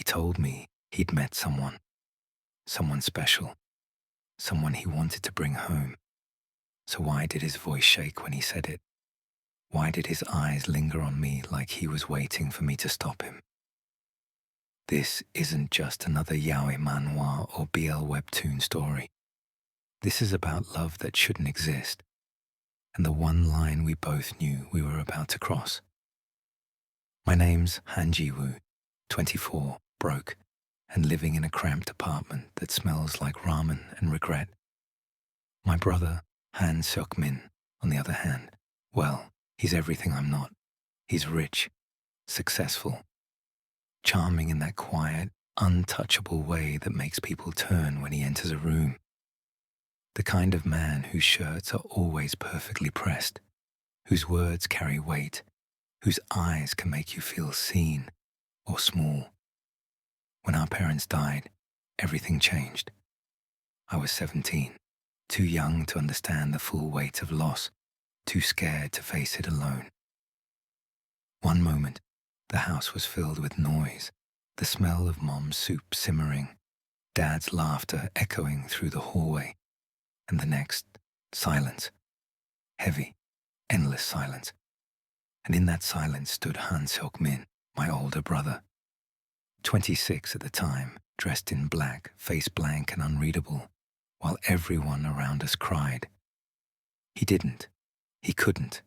told me he'd met someone special, someone he wanted to bring home. So why did his voice shake when he said it? Why did his eyes linger on me like he was waiting for me to stop him? This isn't just another yaoi manhwa or BL webtoon story. This is about love that shouldn't exist, and the one line we both knew we were about to cross. My name's Han Ji-woo, 24, broke, and living in a cramped apartment that smells like ramen and regret. My brother, Han Seok-min, on the other hand, well, he's everything I'm not. He's rich, successful, charming in that quiet, untouchable way that makes people turn when he enters a room. The kind of man whose shirts are always perfectly pressed, whose words carry weight, whose eyes can make you feel seen or small. When our parents died, everything changed. I was 17, too young to understand the full weight of loss, too scared to face it alone. One moment, the house was filled with noise, the smell of Mom's soup simmering, Dad's laughter echoing through the hallway, and the next, silence. Heavy, endless silence. And in that silence stood Han Seok-min, my older brother. 26 at the time, dressed in black, face blank and unreadable, while everyone around us cried. He didn't. He couldn't.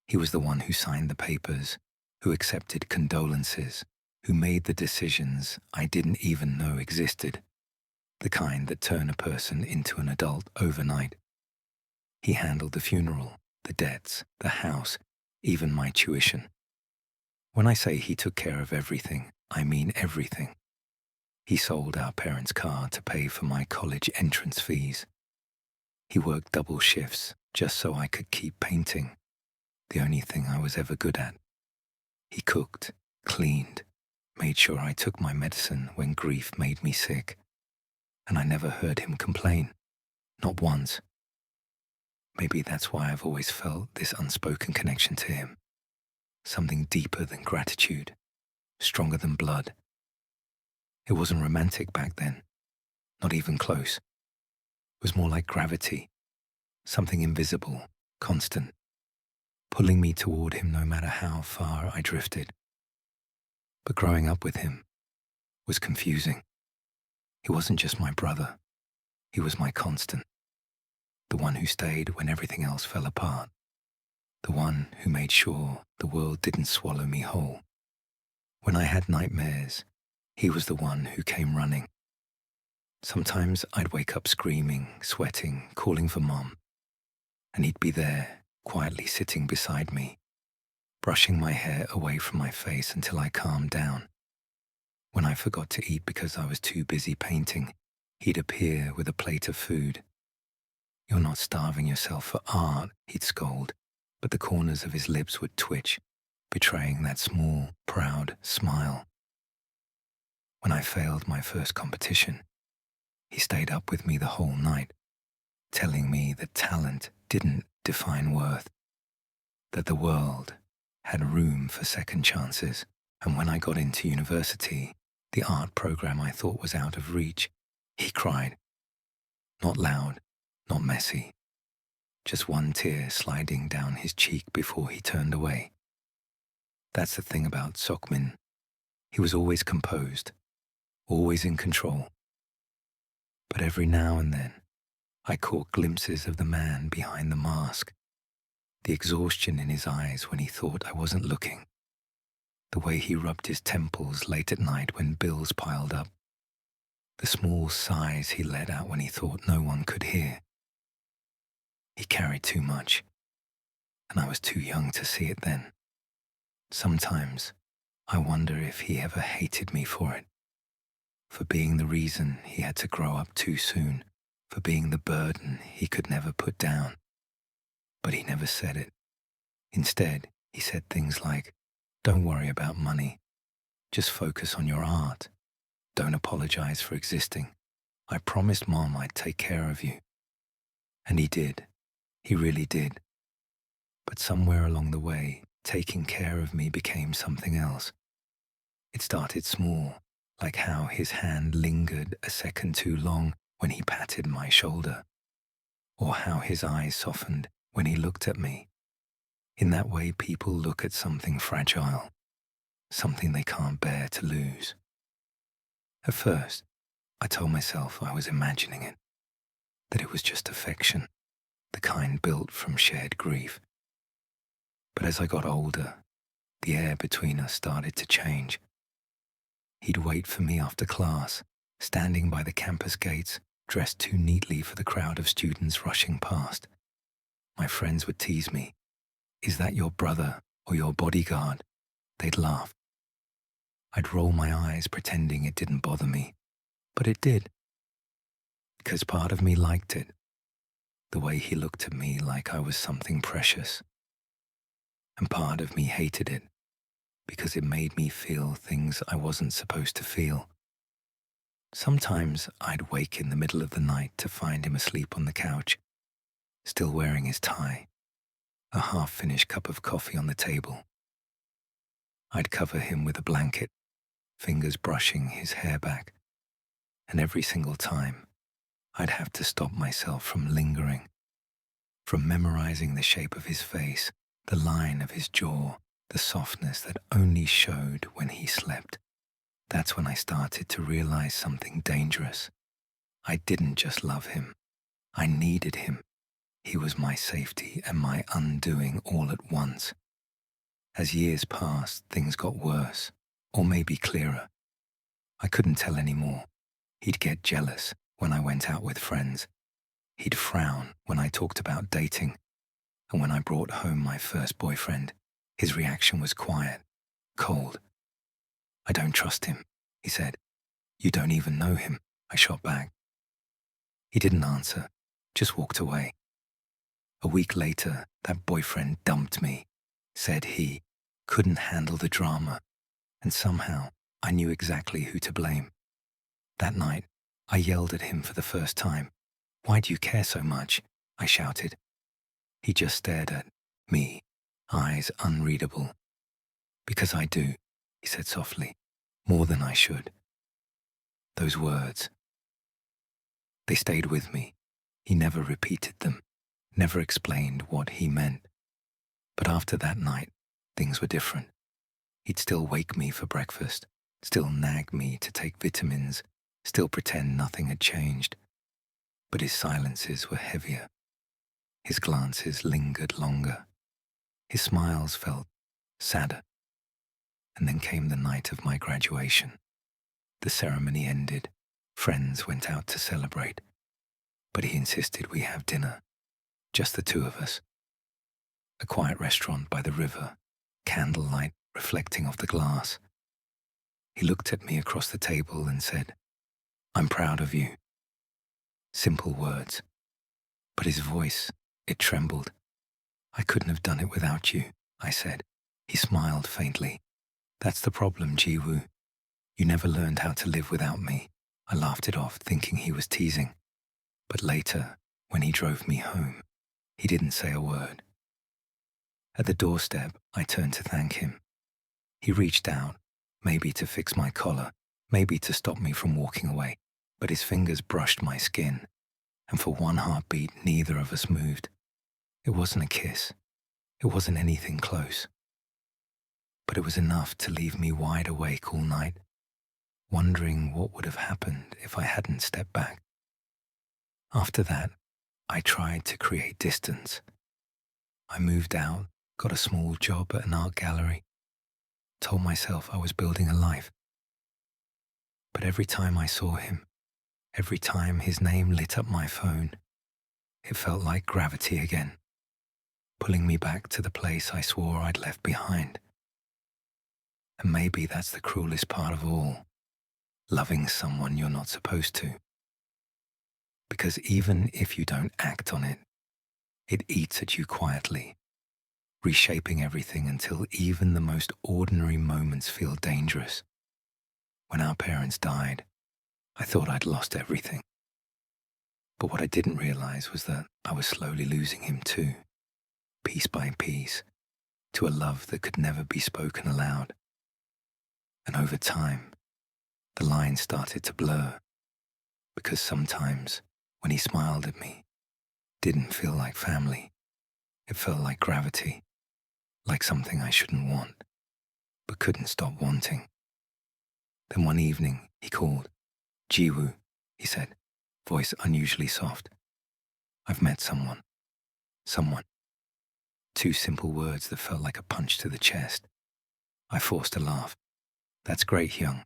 He was the one who signed the papers, who accepted condolences, who made the decisions I didn't even know existed, the kind that turn a person into an adult overnight. He handled the funeral, the debts, the house, even my tuition. When I say he took care of everything, I mean everything. He sold our parents' car to pay for my college entrance fees. He worked double shifts just so I could keep painting, the only thing I was ever good at. He cooked, cleaned, made sure I took my medicine when grief made me sick, and I never heard him complain, not once. Maybe that's why I've always felt this unspoken connection to him, something deeper than gratitude, stronger than blood. It wasn't romantic back then, not even close. It was more like gravity, something invisible, constant, pulling me toward him no matter how far I drifted. But growing up with him was confusing. He wasn't just my brother, he was my constant, the one who stayed when everything else fell apart, the one who made sure the world didn't swallow me whole. When I had nightmares, he was the one who came running. Sometimes I'd wake up screaming, sweating, calling for Mom, and he'd be there, quietly sitting beside me, brushing my hair away from my face until I calmed down. When I forgot to eat because I was too busy painting, he'd appear with a plate of food. "You're not starving yourself for art," he'd scold, but the corners of his lips would twitch, betraying that small, proud smile. When I failed my first competition, he stayed up with me the whole night, telling me that talent didn't define worth, that the world had room for second chances. And when I got into university, the art program I thought was out of reach, he cried. Not loud, not messy, just one tear sliding down his cheek before he turned away. That's the thing about Seok-min. He was always composed, always in control. But every now and then, I caught glimpses of the man behind the mask, the exhaustion in his eyes when he thought I wasn't looking, the way he rubbed his temples late at night when bills piled up, the small sighs he let out when he thought no one could hear. He carried too much, and I was too young to see it then. Sometimes, I wonder if he ever hated me for it, for being the reason he had to grow up too soon, for being the burden he could never put down. But he never said it. Instead, he said things like, "Don't worry about money. Just focus on your art. Don't apologize for existing. I promised Mom I'd take care of you." And he did. He really did. But somewhere along the way, taking care of me became something else. It started small, like how his hand lingered a second too long when he patted my shoulder, or how his eyes softened when he looked at me. In that way, people look at something fragile, something they can't bear to lose. At first, I told myself I was imagining it, that it was just affection, the kind built from shared grief. But as I got older, the air between us started to change. He'd wait for me after class, standing by the campus gates, dressed too neatly for the crowd of students rushing past. My friends would tease me, "Is that your brother or your bodyguard?" They'd laugh. I'd roll my eyes pretending it didn't bother me, but it did, because part of me liked it, the way he looked at me like I was something precious. And part of me hated it, because it made me feel things I wasn't supposed to feel. Sometimes I'd wake in the middle of the night to find him asleep on the couch, still wearing his tie, a half-finished cup of coffee on the table. I'd cover him with a blanket, fingers brushing his hair back, and every single time, I'd have to stop myself from lingering, from memorizing the shape of his face, the line of his jaw, the softness that only showed when he slept. That's when I started to realize something dangerous. I didn't just love him. I needed him. He was my safety and my undoing all at once. As years passed, things got worse, or maybe clearer. I couldn't tell anymore. He'd get jealous when I went out with friends. He'd frown when I talked about dating. And when I brought home my first boyfriend, his reaction was quiet, cold. "I don't trust him," he said. "You don't even know him," I shot back. He didn't answer, just walked away. A week later, that boyfriend dumped me, said he couldn't handle the drama, and somehow I knew exactly who to blame. That night, I yelled at him for the first time. "Why do you care so much?" I shouted. He just stared at me, eyes unreadable. "Because I do," he said softly, "more than I should." Those words, they stayed with me. He never repeated them, never explained what he meant. But after that night, things were different. He'd still wake me for breakfast, still nag me to take vitamins, still pretend nothing had changed. But his silences were heavier. His glances lingered longer. His smiles felt sadder. And then came the night of my graduation. The ceremony ended. Friends went out to celebrate. But he insisted we have dinner, just the two of us. A quiet restaurant by the river, candlelight reflecting off the glass. He looked at me across the table and said, "I'm proud of you." Simple words. But his voice, it trembled. "I couldn't have done it without you," I said. He smiled faintly. "That's the problem, Jiwoo. You never learned how to live without me." I laughed it off, thinking he was teasing. But later, when he drove me home, he didn't say a word. At the doorstep, I turned to thank him. He reached out, maybe to fix my collar, maybe to stop me from walking away, but his fingers brushed my skin, and for one heartbeat, neither of us moved. It wasn't a kiss. It wasn't anything close. But it was enough to leave me wide awake all night, wondering what would have happened if I hadn't stepped back. After that, I tried to create distance. I moved out, got a small job at an art gallery, told myself I was building a life. But every time I saw him, every time his name lit up my phone, it felt like gravity again, pulling me back to the place I swore I'd left behind. And maybe that's the cruelest part of all, loving someone you're not supposed to. Because even if you don't act on it, it eats at you quietly, reshaping everything until even the most ordinary moments feel dangerous. When our parents died, I thought I'd lost everything. But what I didn't realize was that I was slowly losing him too, piece by piece, to a love that could never be spoken aloud. And over time, The lines started to blur, because sometimes when he smiled at me, it didn't feel like family. It felt like gravity, like something I shouldn't want, but couldn't stop wanting. Then one evening, he called. "Jiwoo," he said, voice unusually soft. "I've met someone. Someone." Two simple words that felt like a punch to the chest. I forced a laugh. "That's great, Hyung.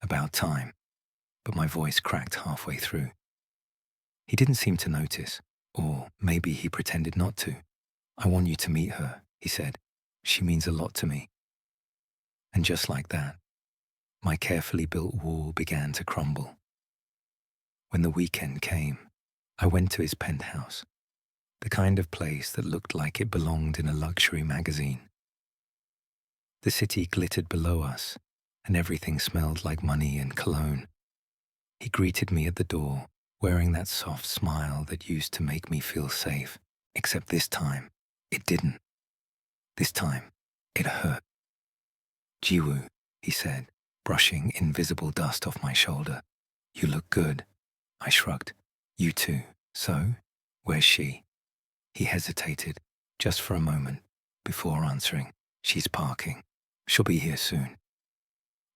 About time." But my voice cracked halfway through. He didn't seem to notice, or maybe he pretended not to. "I want you to meet her," he said. "She means a lot to me." And just like that, my carefully built wall began to crumble. When the weekend came, I went to his penthouse, the kind of place that looked like it belonged in a luxury magazine. The city glittered below us, and everything smelled like money and cologne. He greeted me at the door, wearing that soft smile that used to make me feel safe, except this time, it didn't. This time, it hurt. "Jiwoo," he said, brushing invisible dust off my shoulder. "You look good." I shrugged. "You too. So, where's she?" He hesitated, just for a moment, before answering. "She's parking. She'll be here soon."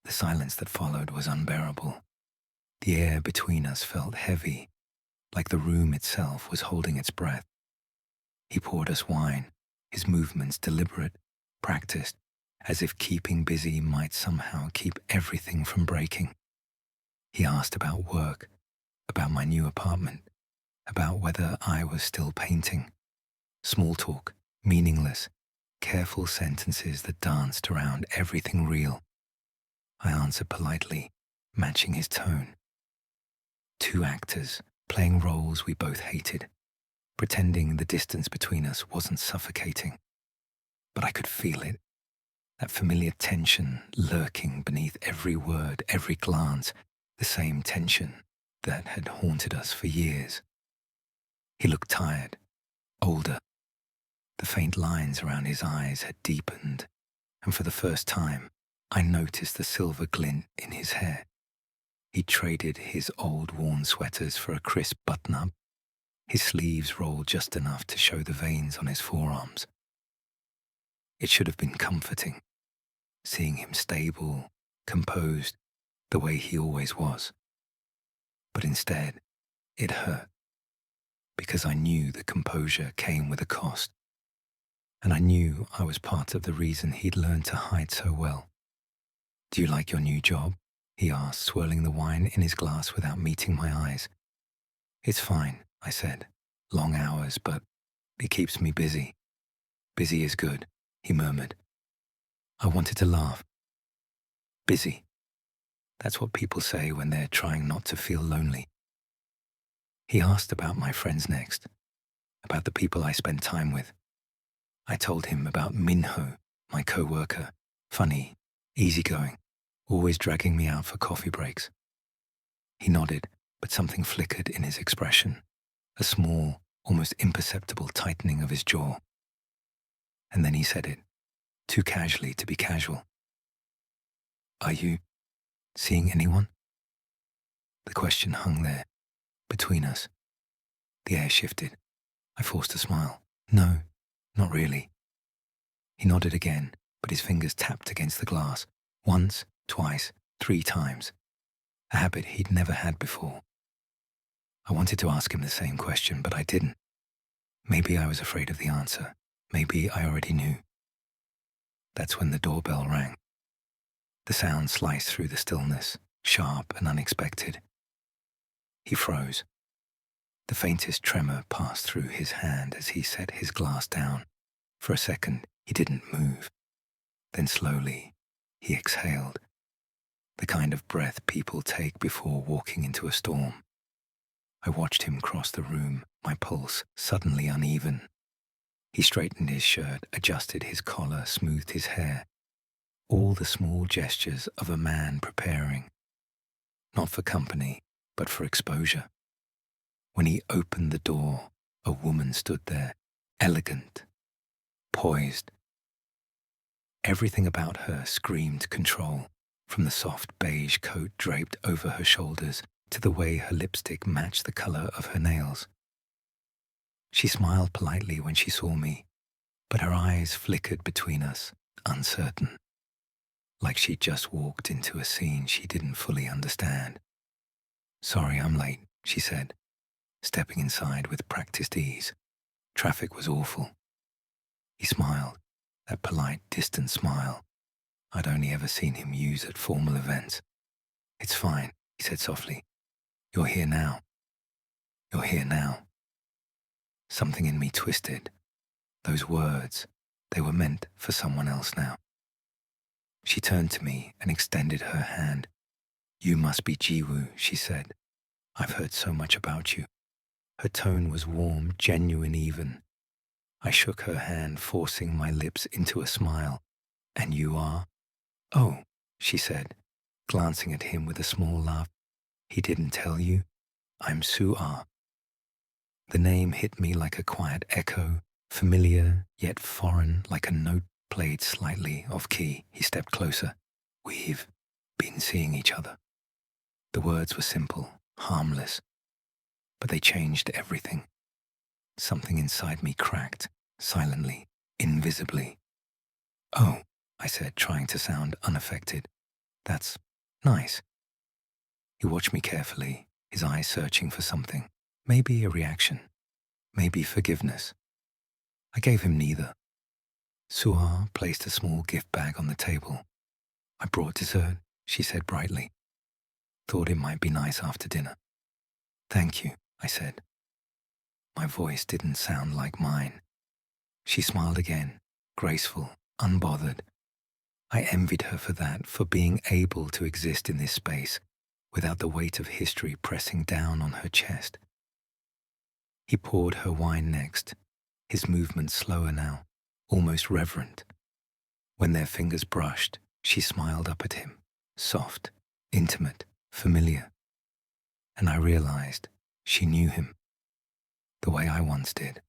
The silence that followed was unbearable. The air between us felt heavy, like the room itself was holding its breath. He poured us wine, his movements deliberate, practiced, as if keeping busy might somehow keep everything from breaking. He asked about work, about my new apartment, about whether I was still painting. Small talk, meaningless, careful sentences that danced around everything real. I answered politely, matching his tone. Two actors, playing roles we both hated, pretending the distance between us wasn't suffocating. But I could feel it, that familiar tension lurking beneath every word, every glance, the same tension that had haunted us for years. He looked tired, older. The faint lines around his eyes had deepened, and for the first time, I noticed the silver glint in his hair. He traded his old worn sweaters for a crisp button-up. His sleeves rolled just enough to show the veins on his forearms. It should have been comforting, seeing him stable, composed, the way he always was. But instead, it hurt, because I knew the composure came with a cost, and I knew I was part of the reason he'd learned to hide so well. "Do you like your new job?" he asked, swirling the wine in his glass without meeting my eyes. "It's fine," I said. "Long hours, but it keeps me busy." "Busy is good," he murmured. I wanted to laugh. Busy. That's what people say when they're trying not to feel lonely. He asked about my friends next, about the people I spend time with. I told him about Minho, my co-worker, funny, easygoing, always dragging me out for coffee breaks. He nodded, but something flickered in his expression, a small, almost imperceptible tightening of his jaw. And then he said it, too casually to be casual. "Are you seeing anyone?" The question hung there, between us. The air shifted. I forced a smile. "No, not really." He nodded again, but his fingers tapped against the glass. Once, twice, 3 times. A habit he'd never had before. I wanted to ask him the same question, but I didn't. Maybe I was afraid of the answer. Maybe I already knew. That's when the doorbell rang. The sound sliced through the stillness, sharp and unexpected. He froze. The faintest tremor passed through his hand as he set his glass down. For a second, he didn't move. Then slowly, he exhaled. The kind of breath people take before walking into a storm. I watched him cross the room, my pulse suddenly uneven. He straightened his shirt, adjusted his collar, smoothed his hair. All the small gestures of a man preparing. Not for company, but for exposure. When he opened the door, a woman stood there, elegant, poised. Everything about her screamed control, from the soft beige coat draped over her shoulders to the way her lipstick matched the color of her nails. She smiled politely when she saw me, but her eyes flickered between us, uncertain, like she'd just walked into a scene she didn't fully understand. "Sorry, I'm late," she said, stepping inside with practiced ease. "Traffic was awful." He smiled, that polite, distant smile I'd only ever seen him use at formal events. "It's fine," he said softly. "You're here now. You're here now." Something in me twisted. Those words, they were meant for someone else now. She turned to me and extended her hand. "You must be Jiwoo," she said. "I've heard so much about you." Her tone was warm, genuine even. I shook her hand, forcing my lips into a smile. "And you are?" "Oh," she said, glancing at him with a small laugh. "He didn't tell you? I'm Su-ah." The name hit me like a quiet echo, familiar yet foreign, like a note played slightly off key. He stepped closer. "We've been seeing each other." The words were simple, harmless, but they changed everything. Something inside me cracked, silently, invisibly. "Oh," I said, trying to sound unaffected. "That's nice." He watched me carefully, his eyes searching for something. Maybe a reaction. Maybe forgiveness. I gave him neither. Suha placed a small gift bag on the table. "I brought dessert," she said brightly. "Thought it might be nice after dinner." "Thank you," I said. My voice didn't sound like mine. She smiled again, graceful, unbothered. I envied her for that, for being able to exist in this space without the weight of history pressing down on her chest. He poured her wine next, his movements slower now, almost reverent. When their fingers brushed, she smiled up at him, soft, intimate, familiar. And I realized she knew him, the way I once did.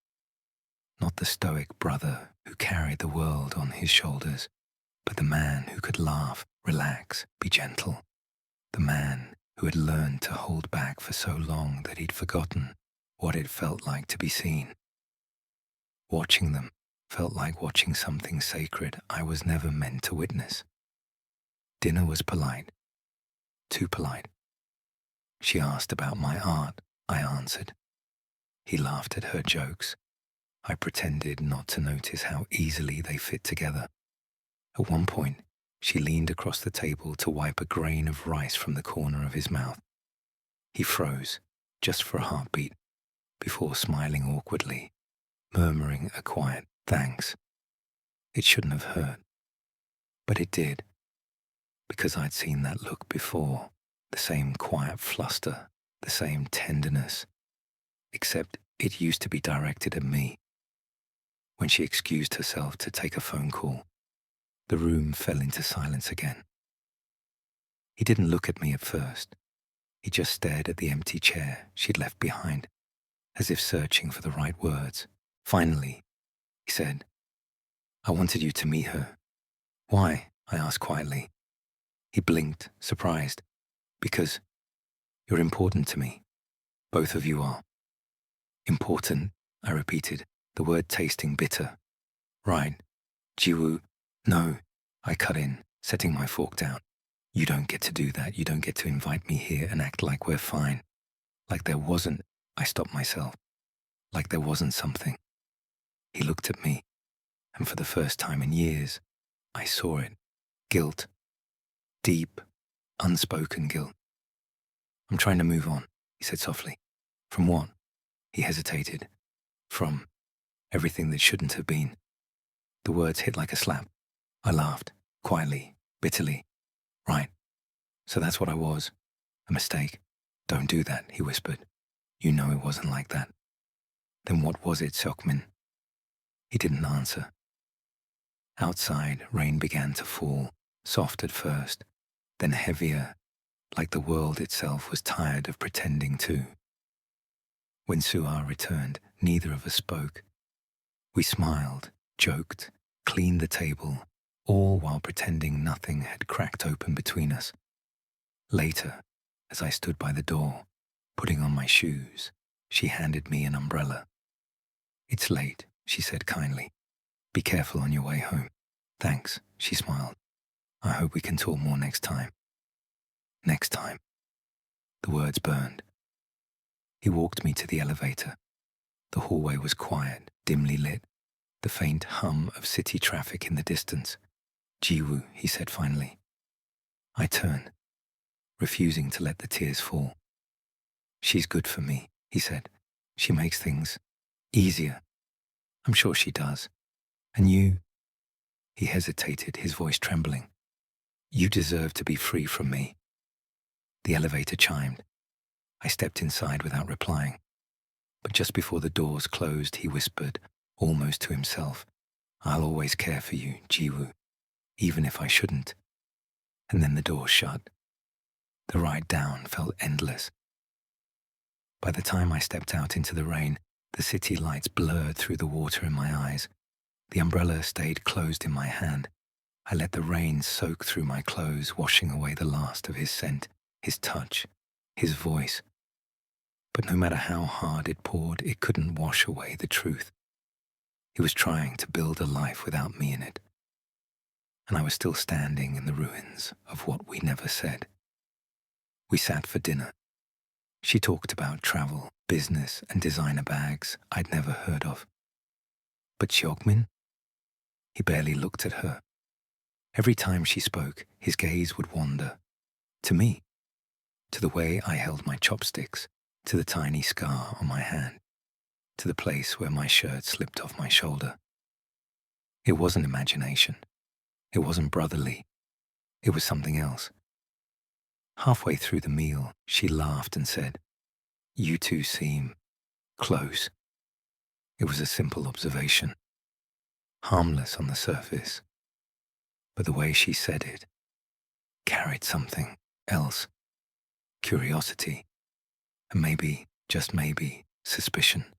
Not the stoic brother who carried the world on his shoulders, but the man who could laugh, relax, be gentle. The man who had learned to hold back for so long that he'd forgotten what it felt like to be seen. Watching them felt like watching something sacred I was never meant to witness. Dinner was polite, too polite. She asked about my art, I answered. He laughed at her jokes. I pretended not to notice how easily they fit together. At one point, she leaned across the table to wipe a grain of rice from the corner of his mouth. He froze, just for a heartbeat, before smiling awkwardly, murmuring a quiet thanks. It shouldn't have hurt, but it did, because I'd seen that look before, the same quiet fluster, the same tenderness, except it used to be directed at me. When she excused herself to take a phone call, the room fell into silence again. He didn't look at me at first. He just stared at the empty chair she'd left behind, as if searching for the right words. Finally, he said, "I wanted you to meet her." "Why?" I asked quietly. He blinked, surprised. "Because you're important to me. Both of you are." "Important," I repeated, the word tasting bitter. "Right. Jiwoo." "No," I cut in, setting my fork down. "You don't get to do that. You don't get to invite me here and act like we're fine. Like there wasn't," I stopped myself. "Like there wasn't something." He looked at me, and for the first time in years, I saw it. Guilt. Deep, unspoken guilt. "I'm trying to move on," he said softly. "From what?" He hesitated. "From everything that shouldn't have been." The words hit like a slap. I laughed, quietly, bitterly. "Right. So that's what I was. A mistake. Don't do that," he whispered. "You know it wasn't like that." "Then what was it, Seokmin?" He didn't answer. Outside, rain began to fall, soft at first, then heavier, like the world itself was tired of pretending to. When Suha returned, neither of us spoke. We smiled, joked, cleaned the table, all while pretending nothing had cracked open between us. Later, as I stood by the door, putting on my shoes, she handed me an umbrella. "It's late," she said kindly. "Be careful on your way home." "Thanks," she smiled. "I hope we can talk more next time." Next time. The words burned. He walked me to the elevator. The hallway was quiet, dimly lit, the faint hum of city traffic in the distance. "Jiwoo," he said finally. I turned, refusing to let the tears fall. "She's good for me," he said. "She makes things easier." "I'm sure she does. And you—" He hesitated, his voice trembling. "You deserve to be free from me." The elevator chimed. I stepped inside without replying. But just before the doors closed, he whispered, almost to himself, "I'll always care for you, Jiwoo, even if I shouldn't." And then the door shut. The ride down felt endless. By the time I stepped out into the rain, the city lights blurred through the water in my eyes. The umbrella stayed closed in my hand. I let the rain soak through my clothes, washing away the last of his scent, his touch, his voice. But no matter how hard it poured, it couldn't wash away the truth. He was trying to build a life without me in it. And I was still standing in the ruins of what we never said. We sat for dinner. She talked about travel, business, and designer bags I'd never heard of. But Cheokmin? He barely looked at her. Every time she spoke, his gaze would wander. To me. To the way I held my chopsticks. To the tiny scar on my hand. To the place where my shirt slipped off my shoulder. It wasn't imagination. It wasn't brotherly. It was something else. Halfway through the meal, she laughed and said, "You two seem close." It was a simple observation, harmless on the surface, but the way she said it carried something else. Curiosity, and maybe, just maybe, suspicion.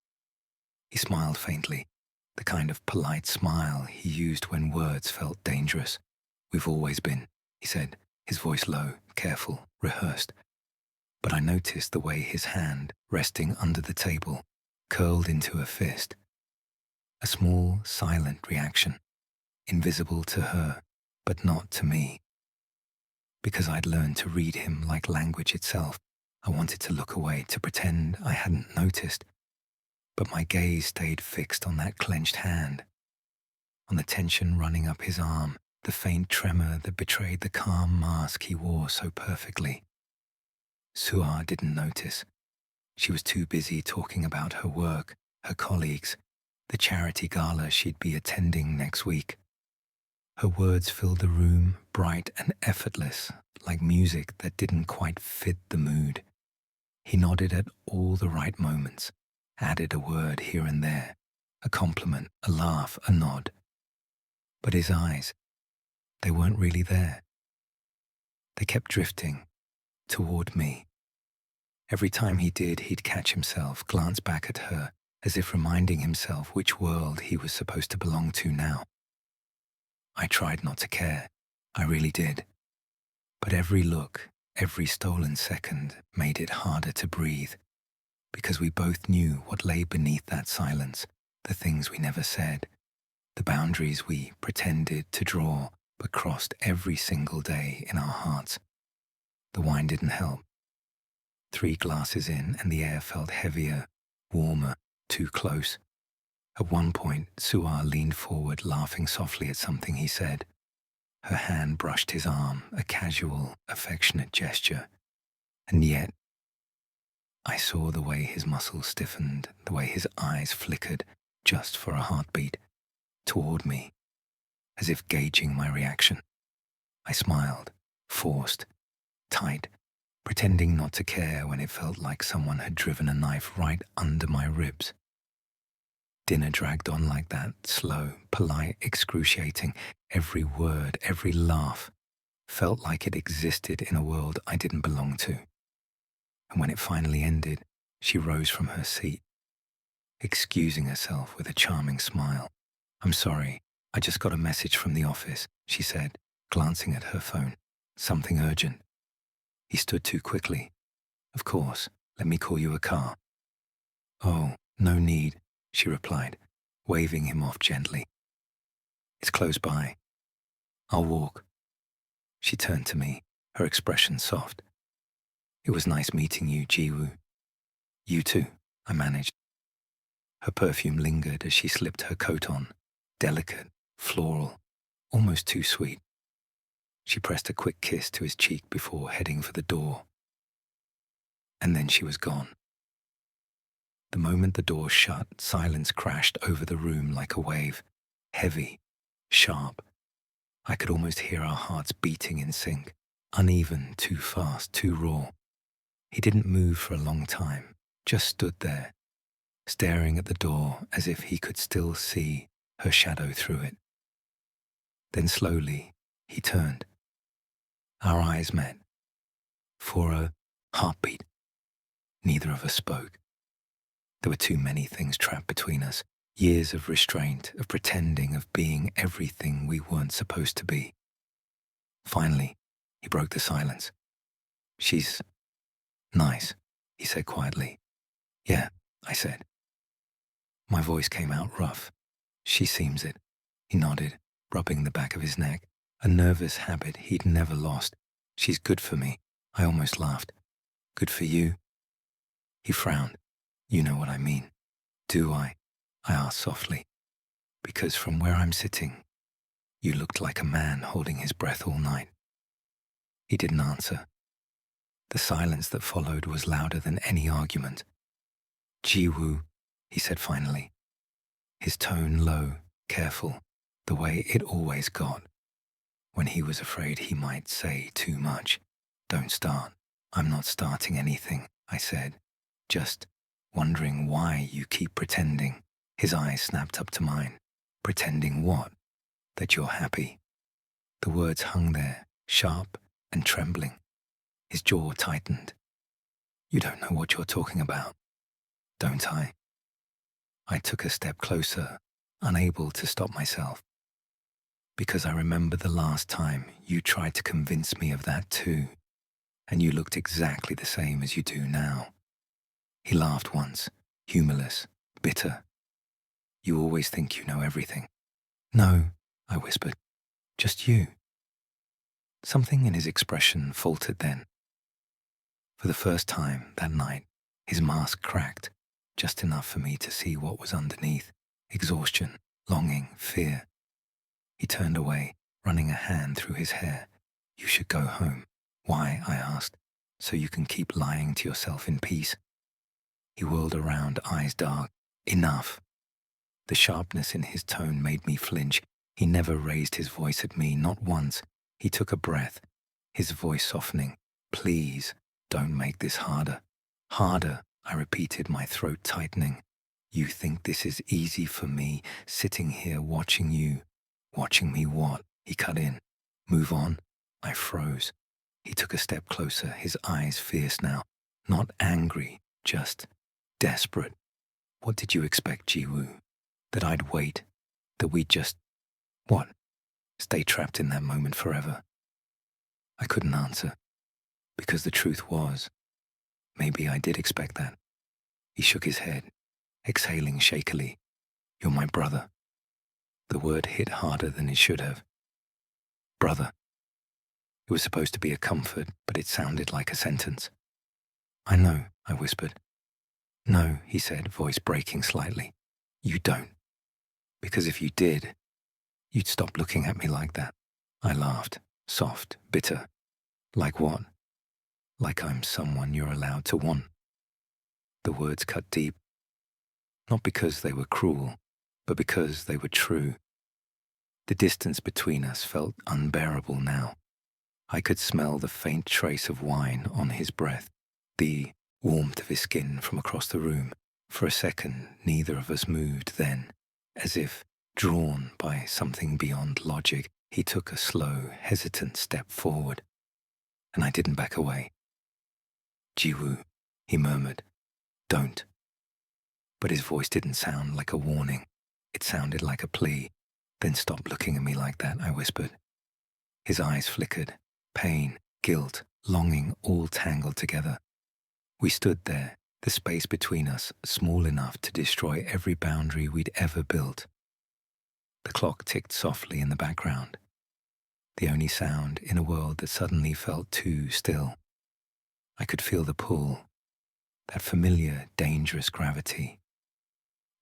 He smiled faintly, the kind of polite smile he used when words felt dangerous. "We've always been," he said, his voice low, careful, rehearsed. But I noticed the way his hand, resting under the table, curled into a fist. A small, silent reaction, invisible to her, but not to me. Because I'd learned to read him like language itself, I wanted to look away, to pretend I hadn't noticed. But my gaze stayed fixed on that clenched hand, on the tension running up his arm, the faint tremor that betrayed the calm mask he wore so perfectly. Suar didn't notice. She was too busy talking about her work, her colleagues, the charity gala she'd be attending next week. Her words filled the room, bright and effortless, like music that didn't quite fit the mood. He nodded at all the right moments, added a word here and there, a compliment, a laugh, a nod. But his eyes, they weren't really there. They kept drifting toward me. Every time he did, he'd catch himself, glance back at her, as if reminding himself which world he was supposed to belong to now. I tried not to care. I really did. But every look, every stolen second made it harder to breathe, because we both knew what lay beneath that silence, the things we never said, the boundaries we pretended to draw but crossed every single day in our hearts. The wine didn't help. 3 glasses in, and the air felt heavier, warmer, too close. At one point, Suar leaned forward, laughing softly at something he said. Her hand brushed his arm, a casual, affectionate gesture. And yet, I saw the way his muscles stiffened, the way his eyes flickered, just for a heartbeat, toward me, as if gauging my reaction. I smiled, forced, tight, pretending not to care when it felt like someone had driven a knife right under my ribs. Dinner dragged on like that, slow, polite, excruciating. Every word, every laugh felt like it existed in a world I didn't belong to. And when it finally ended, she rose from her seat, excusing herself with a charming smile. "I'm sorry, I just got a message from the office, she said, glancing at her phone. Something urgent. He stood too quickly. Of course, let me call you a car. Oh, no need, she replied, waving him off gently. It's close by. I'll walk. She turned to me, her expression soft. It was nice meeting you, Jiwoo. You too, I managed. Her perfume lingered as she slipped her coat on, delicate, floral, almost too sweet. She pressed a quick kiss to his cheek before heading for the door. And then she was gone. The moment the door shut, silence crashed over the room like a wave, heavy, sharp. I could almost hear our hearts beating in sync, uneven, too fast, too raw. He didn't move for a long time, just stood there, staring at the door as if he could still see her shadow through it. Then slowly, he turned. Our eyes met. For a heartbeat, neither of us spoke. There were too many things trapped between us, years of restraint, of pretending, of being everything we weren't supposed to be. Finally, he broke the silence. She's nice, he said quietly. Yeah, I said. My voice came out rough. She seems it. He nodded, rubbing the back of his neck, a nervous habit he'd never lost. She's good for me. I almost laughed. Good for you? He frowned. You know what I mean. Do I? I asked softly. Because from where I'm sitting, you looked like a man holding his breath all night. He didn't answer. The silence that followed was louder than any argument. Jiwoo, he said finally, his tone low, careful, the way it always got, when he was afraid he might say too much. Don't start. I'm not starting anything, I said, just wondering why you keep pretending. His eyes snapped up to mine. Pretending what? That you're happy. The words hung there, sharp and trembling. His jaw tightened. You don't know what you're talking about, don't I? I took a step closer, unable to stop myself. Because I remember the last time you tried to convince me of that too, and you looked exactly the same as you do now. He laughed once, humorless, bitter. You always think you know everything. No, I whispered, just you. Something in his expression faltered then. For the first time that night, his mask cracked, just enough for me to see what was underneath. Exhaustion, longing, fear. He turned away, running a hand through his hair. You should go home. Why? I asked. So you can keep lying to yourself in peace. He whirled around, eyes dark. Enough. The sharpness in his tone made me flinch. He never raised his voice at me, not once. He took a breath, his voice softening. Please, don't make this harder. Harder, I repeated, my throat tightening. You think this is easy for me, sitting here watching you. Watching me what? He cut in. Move on? I froze. He took a step closer, his eyes fierce now. Not angry, just desperate. What did you expect, Jiwoo? That I'd wait? That we'd just, what? Stay trapped in that moment forever? I couldn't answer, because the truth was, maybe I did expect that. He shook his head, exhaling shakily. You're my brother. The word hit harder than it should have. Brother. It was supposed to be a comfort, but it sounded like a sentence. I know, I whispered. No, he said, voice breaking slightly. You don't. Because if you did, you'd stop looking at me like that. I laughed, soft, bitter. Like what? Like I'm someone you're allowed to want. The words cut deep. Not because they were cruel, but because they were true. The distance between us felt unbearable now. I could smell the faint trace of wine on his breath, the warmth of his skin from across the room. For a second, neither of us moved. Then, as if drawn by something beyond logic, he took a slow, hesitant step forward. And I didn't back away. Jiwoo, he murmured, don't. But his voice didn't sound like a warning. It sounded like a plea. Then stop looking at me like that, I whispered. His eyes flickered. Pain, guilt, longing, all tangled together. We stood there, the space between us small enough to destroy every boundary we'd ever built. The clock ticked softly in the background, the only sound in a world that suddenly felt too still. I could feel the pull, that familiar, dangerous gravity,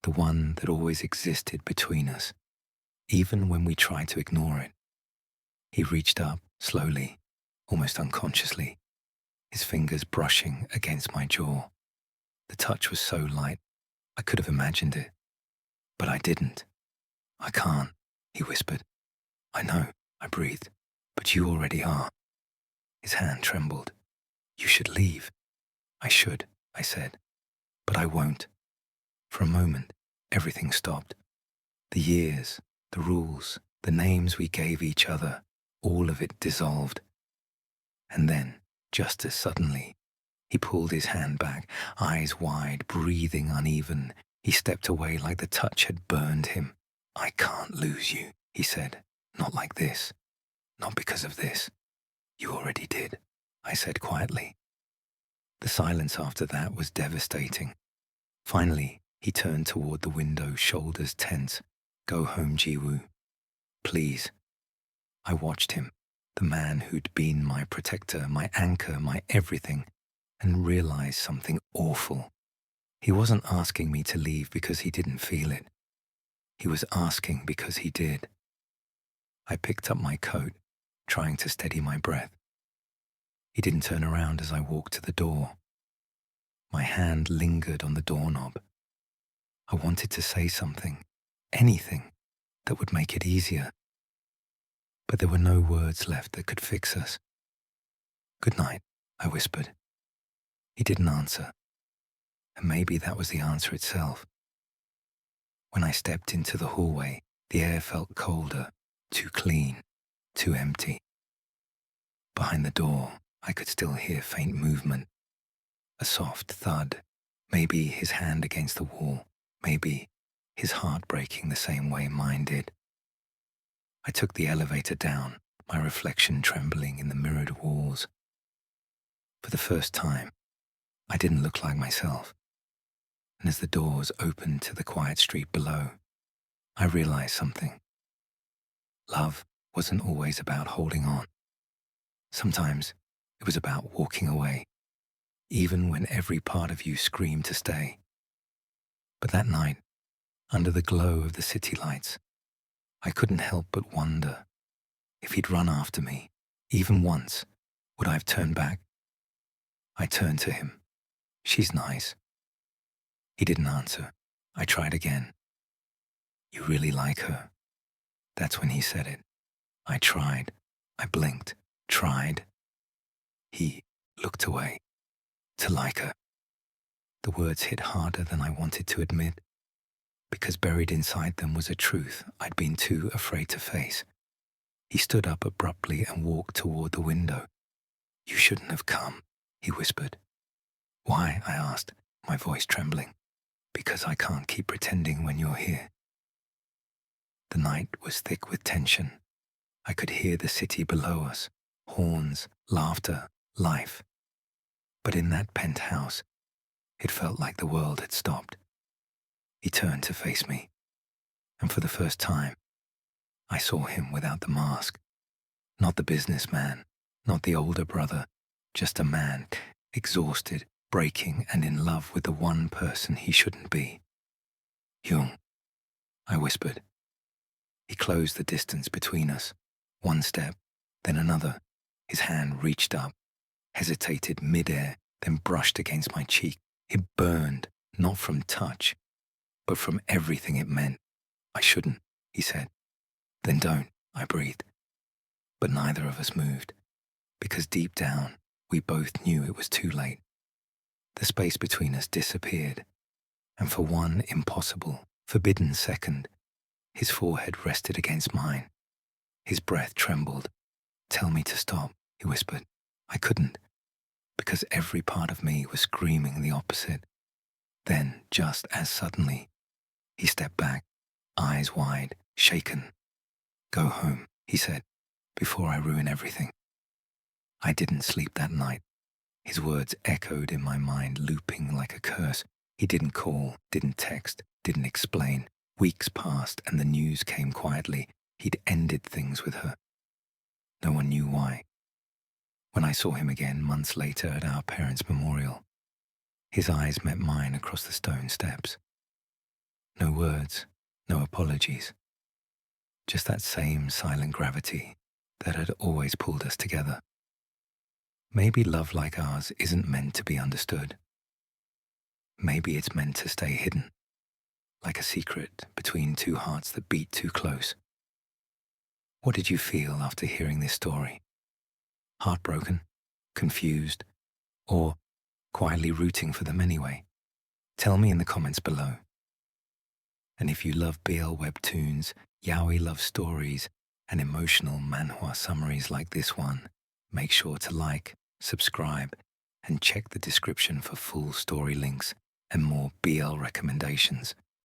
the one that always existed between us, even when we tried to ignore it. He reached up, slowly, almost unconsciously, his fingers brushing against my jaw. The touch was so light, I could have imagined it. But I didn't. I can't, he whispered. I know, I breathed, but you already are. His hand trembled. You should leave. I should, I said, but I won't. For a moment, everything stopped. The years, the rules, the names we gave each other, all of it dissolved. And then, just as suddenly, he pulled his hand back, eyes wide, breathing uneven. He stepped away like the touch had burned him. I can't lose you, he said. Not like this. Not because of this. You already did, I said quietly. The silence after that was devastating. Finally, he turned toward the window, shoulders tense. Go home, Jiwoo. Please. I watched him, the man who'd been my protector, my anchor, my everything, and realized something awful. He wasn't asking me to leave because he didn't feel it. He was asking because he did. I picked up my coat, trying to steady my breath. He didn't turn around as I walked to the door. My hand lingered on the doorknob. I wanted to say something, anything, that would make it easier. But there were no words left that could fix us. Good night, I whispered. He didn't answer. And maybe that was the answer itself. When I stepped into the hallway, the air felt colder, too clean, too empty. Behind the door, I could still hear faint movement. A soft thud, maybe his hand against the wall, maybe his heart breaking the same way mine did. I took the elevator down, my reflection trembling in the mirrored walls. For the first time, I didn't look like myself. And as the doors opened to the quiet street below, I realized something. Love wasn't always about holding on. Sometimes it was about walking away, even when every part of you screamed to stay. But that night, under the glow of the city lights, I couldn't help but wonder if he'd run after me, even once, would I have turned back? I turned to him. She's nice. He didn't answer. I tried again. You really like her? That's when he said it. I tried. I blinked. Tried. He looked away. To like her. The words hit harder than I wanted to admit, because buried inside them was a truth I'd been too afraid to face. He stood up abruptly and walked toward the window. You shouldn't have come, he whispered. Why? I asked, my voice trembling. Because I can't keep pretending when you're here. The night was thick with tension. I could hear the city below us, horns, laughter, life. But in that penthouse, it felt like the world had stopped. He turned to face me, and for the first time, I saw him without the mask. Not the businessman, not the older brother, just a man, exhausted, breaking, and in love with the one person he shouldn't be. Jung, I whispered. He closed the distance between us. One step, then another. His hand reached up, hesitated mid-air, then brushed against my cheek. It burned, not from touch, but from everything it meant. I shouldn't, he said. Then don't, I breathed. But neither of us moved, because deep down, we both knew it was too late. The space between us disappeared, and for one impossible, forbidden second, his forehead rested against mine. His breath trembled. Tell me to stop, he whispered. I couldn't, because every part of me was screaming the opposite. Then, just as suddenly, he stepped back, eyes wide, shaken, Go home, he said, before I ruin everything. I didn't sleep that night. His words echoed in my mind, looping like a curse. He didn't call, didn't text, didn't explain. Weeks passed and the news came quietly. He'd ended things with her. No one knew why. When I saw him again months later at our parents' memorial, his eyes met mine across the stone steps. No words, no apologies. Just that same silent gravity that had always pulled us together. Maybe love like ours isn't meant to be understood. Maybe it's meant to stay hidden, like a secret between two hearts that beat too close. What did you feel after hearing this story? Heartbroken? Confused? Or quietly rooting for them anyway? Tell me in the comments below. And if you love BL webtoons, yaoi love stories, and emotional manhwa summaries like this one, make sure to like, subscribe, and check the description for full story links and more BL recommendations.